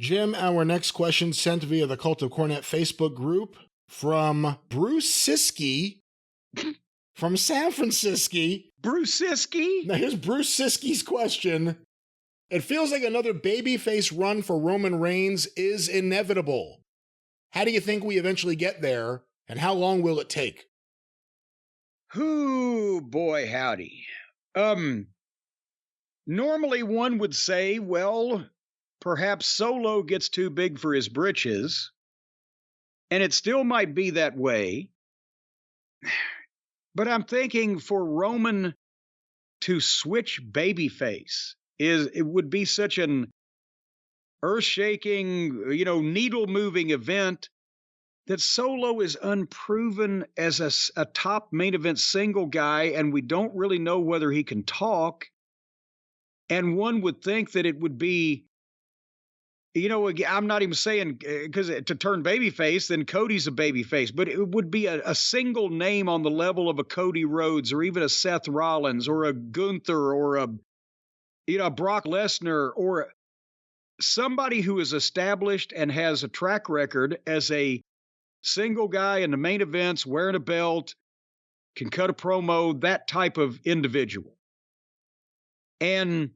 Jim, our next question sent via the Cult of Cornette Facebook group from Bruce Siskey from San Francisco. Bruce Siskey? Now here's Bruce Siskey's question. It feels like another babyface run for Roman Reigns is inevitable. How do you think we eventually get there, and how long will it take? Ooh, boy, howdy. Normally one would say, well, perhaps Solo gets too big for his britches, and it still might be that way. But I'm thinking for Roman to switch babyface it would be such an earth-shaking, needle-moving event that Solo is unproven as a top main event single guy, and we don't really know whether he can talk. And one would think that it would be, I'm not even saying because to turn babyface, then Cody's a babyface, but it would be a single name on the level of a Cody Rhodes or even a Seth Rollins or a Gunther or a Brock Lesnar or somebody who is established and has a track record as a single guy in the main events, wearing a belt, can cut a promo, that type of individual. And,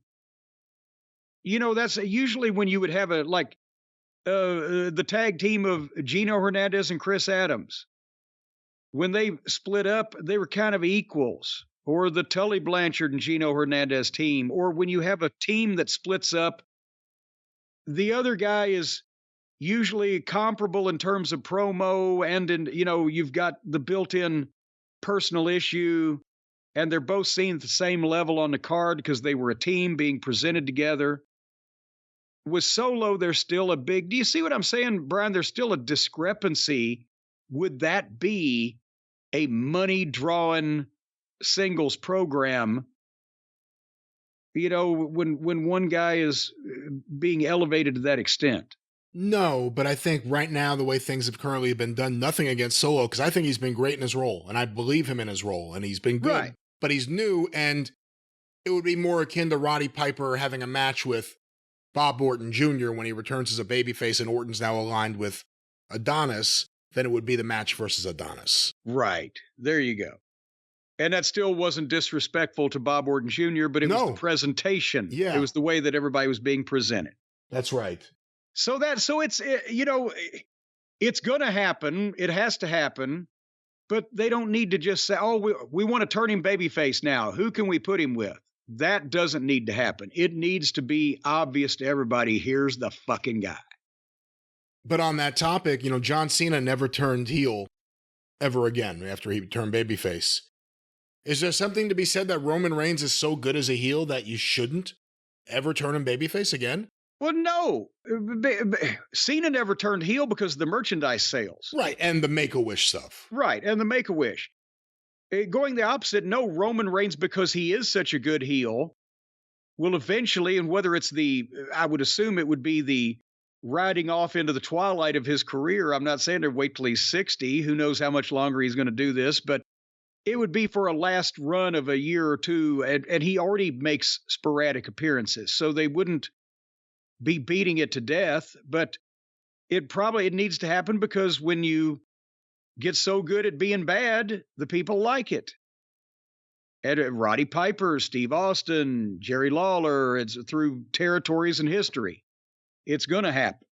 that's usually when you would have the tag team of Gino Hernandez and Chris Adams. When they split up, they were kind of equals. Or the Tully Blanchard and Gino Hernandez team. Or when you have a team that splits up, the other guy is usually comparable in terms of promo and you've got the built-in personal issue, and they're both seen at the same level on the card because they were a team being presented together. With Solo, there's still do you see what I'm saying, Brian? There's still a discrepancy. Would that be a money-drawing singles program, when one guy is being elevated to that extent? No, but I think right now, the way things have currently been done, nothing against Solo, because I think he's been great in his role, and I believe him in his role, and he's been good, right. But he's new, and it would be more akin to Roddy Piper having a match with Bob Orton Jr. when he returns as a babyface and Orton's now aligned with Adonis than it would be the match versus Adonis. Right. There you go. And that still wasn't disrespectful to Bob Orton Jr., but it was the presentation. Yeah. It was the way that everybody was being presented. That's right. So it's, it's going to happen. It has to happen. But they don't need to just say, oh, we want to turn him babyface now. Who can we put him with? That doesn't need to happen. It needs to be obvious to everybody, here's the fucking guy. But on that topic, John Cena never turned heel ever again after he turned babyface. Is there something to be said that Roman Reigns is so good as a heel that you shouldn't ever turn him babyface again? Well, no. Cena never turned heel because of the merchandise sales. Right, and the Make-A-Wish stuff. Right, and the Make-A-Wish. Going the opposite, no, Roman Reigns, because he is such a good heel, will eventually, and whether it's I would assume it would be the riding off into the twilight of his career. I'm not saying to wait till he's 60. Who knows how much longer he's going to do this, but it would be for a last run of a year or two, and he already makes sporadic appearances, so they wouldn't be beating it to death, but it needs to happen because when you get so good at being bad, the people like it. And Roddy Piper, Steve Austin, Jerry Lawler, it's through territories and history. It's going to happen.